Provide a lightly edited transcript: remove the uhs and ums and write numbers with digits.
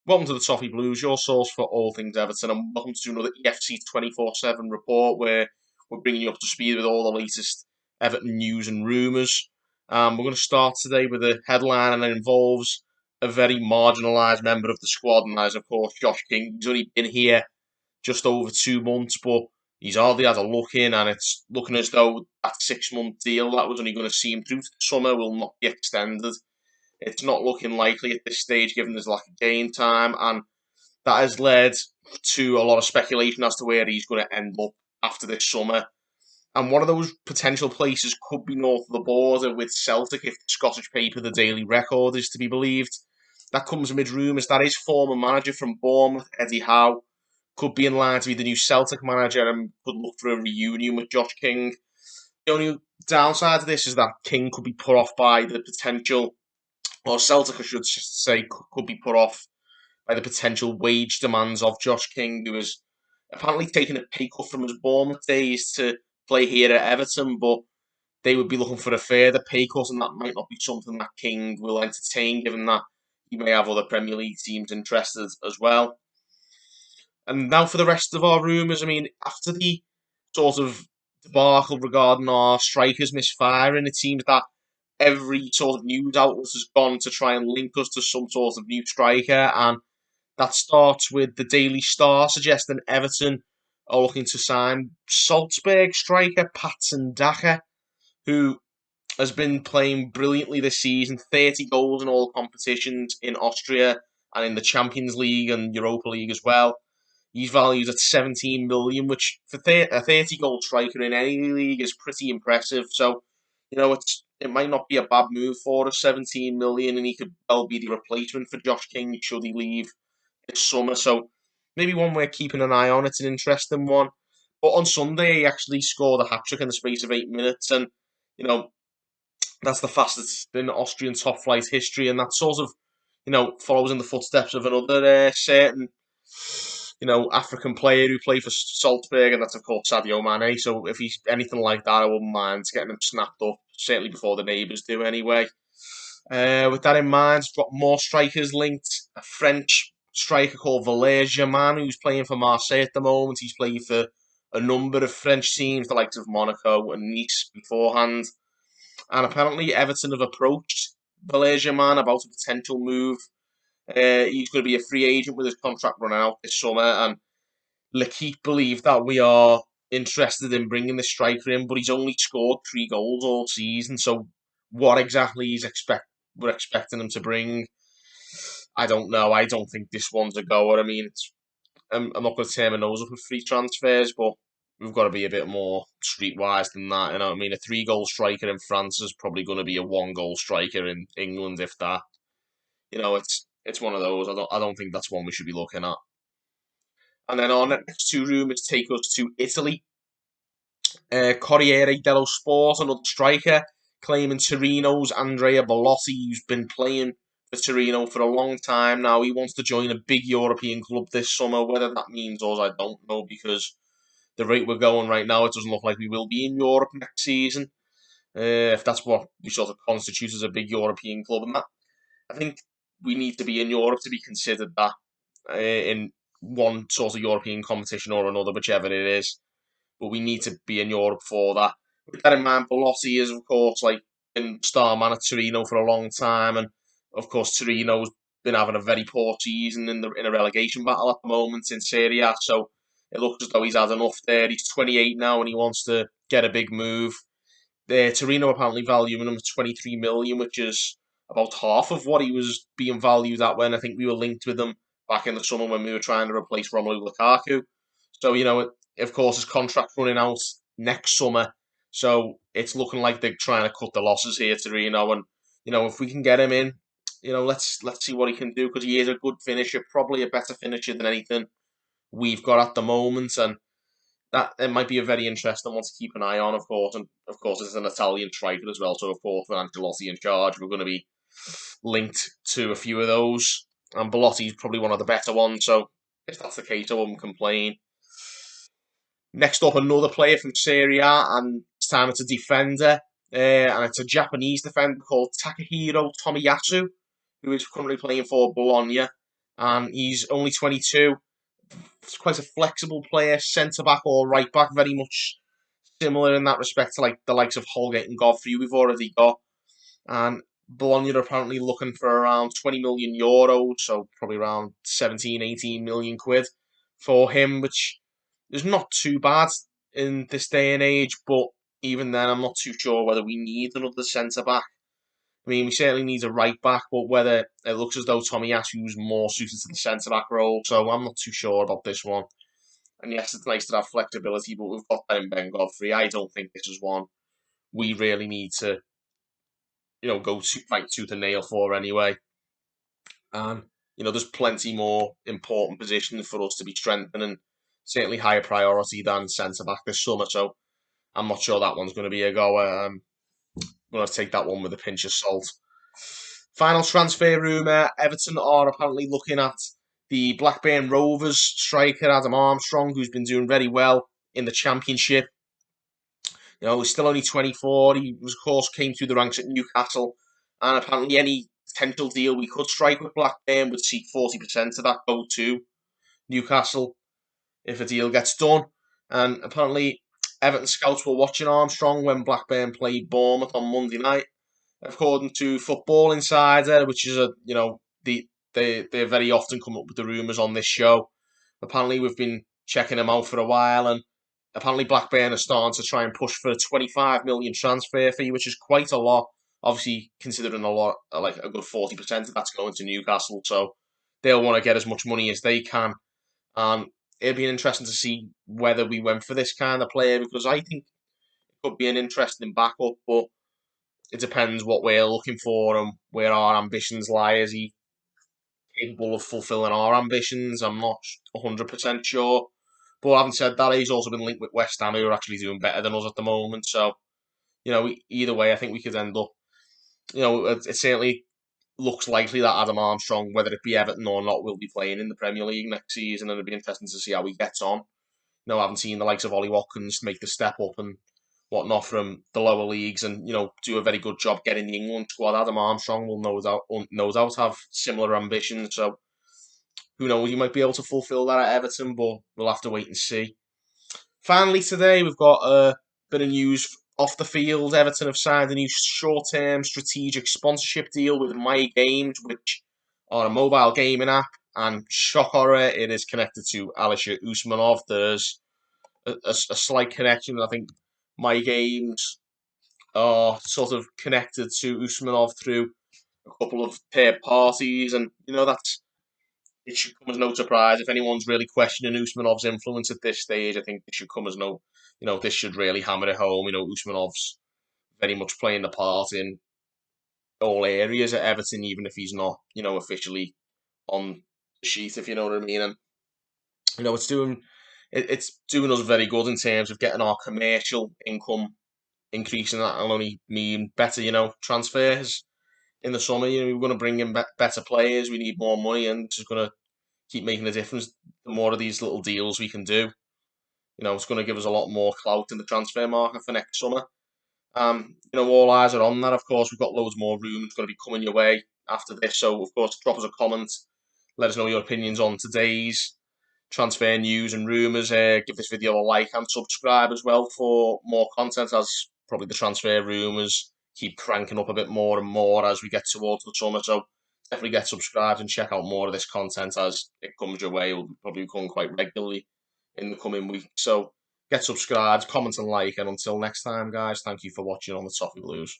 Welcome to the Toffee Blues, your source for all things Everton, and welcome to another EFC 24/7 report where we're bringing you up to speed with all the latest Everton news and rumours. We're going to start today with a headline, and it involves a very marginalised member of the squad, and that is, of course, Josh King. He's only been here just over 2 months, but he's hardly had a look in, and it's looking as though that 6-month deal that was only going to see him through to the summer will not be extended. It's not looking likely at this stage, given there's lack of game time, and that has led to a lot of speculation as to where he's going to end up after this summer. And one of those potential places could be north of the border with Celtic, if the Scottish paper The Daily Record is to be believed. That comes amid rumours that his former manager from Bournemouth, Eddie Howe, could be in line to be the new Celtic manager and could look for a reunion with Josh King. The only downside to this is that King could be put off by the potential, or Celtic, I should say, could be put off by the potential wage demands of Josh King, who has apparently taken a pay cut from his Bournemouth days to play here at Everton, but they would be looking for a further pay cut, and that might not be something that King will entertain, given that he may have other Premier League teams interested as well. And now for the rest of our rumours, I mean, after the sort of debacle regarding our strikers misfiring, it seems that every sort of news outlet has gone to try and link us to some sort of new striker, and that starts with the Daily Star suggesting Everton are looking to sign Salzburg striker Patson Daka, who has been playing brilliantly this season, 30 goals in all competitions in Austria and in the Champions League and Europa League as well. He's valued at 17 million, which for a 30-goal striker in any league is pretty impressive. So, it might not be a bad move for us, 17 million, and he could well be the replacement for Josh King should he leave this summer. So maybe one we're keeping an eye on. It's an interesting one. But on Sunday, he actually scored a hat-trick in the space of 8 minutes, and that's the fastest in Austrian top flight history, and that sort of follows in the footsteps of another certain African player who played for Salzburg, and that's of course Sadio Mane. So if he's anything like that, I wouldn't mind getting him snapped up, certainly before the neighbours do anyway. With that in mind, got more strikers linked. A French striker called Valère Germain, who's playing for Marseille at the moment. He's played for a number of French teams, the likes of Monaco and Nice beforehand. And apparently Everton have approached Valère Germain about a potential move. He's going to be a free agent with his contract running out this summer, and L'Équipe believe that we are interested in bringing this striker in, but he's only scored 3 goals all season, so what exactly we're expecting him to bring, I don't know. I don't think this one's a goer. I mean, I'm not going to turn my nose up with free transfers, but we've got to be a bit more streetwise than that. I mean, a 3-goal striker in France is probably going to be a 1-goal striker in England, if that. It's one of those. I don't think that's one we should be looking at. And then our next 2 rumours take us to Italy. Corriere dello Sport, another striker, claiming Torino's Andrea Bellotti, who's been playing for Torino for a long time now. He wants to join a big European club this summer. Whether that means us, I don't know, because the rate we're going right now, it doesn't look like we will be in Europe next season. If that's what we sort of constitute as a big European club, and that, I think we need to be in Europe to be considered that in one sort of European competition or another, whichever it is. But we need to be in Europe for that. With that in mind, Bellotti is, of course, been star man at Torino for a long time, and of course Torino's been having a very poor season in a relegation battle at the moment in Serie A. So it looks as though he's had enough there. He's 28 now, and he wants to get a big move. Torino apparently valuing him at 23 million, which is about half of what he was being valued at when I think we were linked with him back in the summer when we were trying to replace Romelu Lukaku. So, of course, his contract's running out next summer. So it's looking like they're trying to cut the losses here, Torino. And, if we can get him in, let's see what he can do, because he is a good finisher, probably a better finisher than anything we've got at the moment. And that it might be a very interesting one to keep an eye on, of course. And, of course, it's an Italian striker as well. So, of course, with Ancelotti in charge, we're going to be linked to a few of those. And Bellotti's probably one of the better ones. So if that's the case, I wouldn't complain. Next up, another player from Serie A, and this time it's a defender, and it's a Japanese defender called Takehiro Tomiyasu, who is currently playing for Bologna. and he's only 22. He's quite a flexible player, centre back or right back, very much similar in that respect to like the likes of Holgate and Godfrey we've already got. And Bologna are apparently looking for around 20 million euros, so probably around 17, 18 million quid for him, which is not too bad in this day and age, but even then I'm not too sure whether we need another centre back. I mean, we certainly need a right back, but whether it looks as though Tomiyasu is more suited to the centre back role, so I'm not too sure about this one. And yes, it's nice to have flexibility, but we've got that in Ben Godfrey. I don't think this is one we really need to, go to fight tooth and nail for anyway. And there's plenty more important positions for us to be strengthening, certainly higher priority than centre back this summer. So I'm not sure that one's going to be a goer. I'm going to take that one with a pinch of salt. Final transfer rumour: Everton are apparently looking at the Blackburn Rovers striker Adam Armstrong, who's been doing very well in the Championship. He's still only 24. He of course came through the ranks at Newcastle, and apparently any potential deal we could strike with Blackburn would see 40% of that go to Newcastle if a deal gets done. And apparently Everton scouts were watching Armstrong when Blackburn played Bournemouth on Monday night, according to Football Insider, which is they very often come up with the rumours on this show. Apparently we've been checking him out for a while, and apparently Blackburn are starting to try and push for a 25 million transfer fee, which is quite a lot. Obviously, considering a lot, like a good 40% of that's going to Newcastle, so they'll want to get as much money as they can. And it'd be interesting to see whether we went for this kind of player, because I think it could be an interesting backup, but it depends what we're looking for and where our ambitions lie. Is he capable of fulfilling our ambitions? I'm not 100% sure. But having said that, he's also been linked with West Ham, who are actually doing better than us at the moment. So, either way, I think we could end up, it certainly looks likely that Adam Armstrong, whether it be Everton or not, will be playing in the Premier League next season, and it'll be interesting to see how he gets on. I haven't seen the likes of Ollie Watkins make the step up and whatnot from the lower leagues and, do a very good job getting the England squad. Adam Armstrong will no doubt have similar ambitions, so who knows, he might be able to fulfil that at Everton, but we'll have to wait and see. Finally today, we've got a bit of news off the field. Everton have signed a new short-term strategic sponsorship deal with My Games, which are a mobile gaming app, and shock horror, it is connected to Alisher Usmanov. There's a slight connection. I think My Games are sort of connected to Usmanov through a couple of third parties, and it should come as no surprise. If anyone's really questioning Usmanov's influence at this stage, I think it should come as no, this should really hammer it home. Usmanov's very much playing the part in all areas at Everton, even if he's not, officially on the sheet, if you know what I mean. And, it's doing us very good in terms of getting our commercial income increasing. That'll only mean better, transfers in the summer. We're going to bring in better players. We need more money, and it's just going to keep making a difference. The more of these little deals we can do, it's going to give us a lot more clout in the transfer market for next summer. All eyes are on that. Of course, we've got loads more rumours going to be coming your way after this. So, of course, drop us a comment. Let us know your opinions on today's transfer news and rumours. Give this video a like and subscribe as well for more content, as probably the transfer rumours keep cranking up a bit more and more as we get towards the summer. So definitely get subscribed and check out more of this content as it comes your way. It will probably come quite regularly in the coming weeks. So get subscribed, comment and like, and until next time, guys, thank you for watching on the Toffee Blues.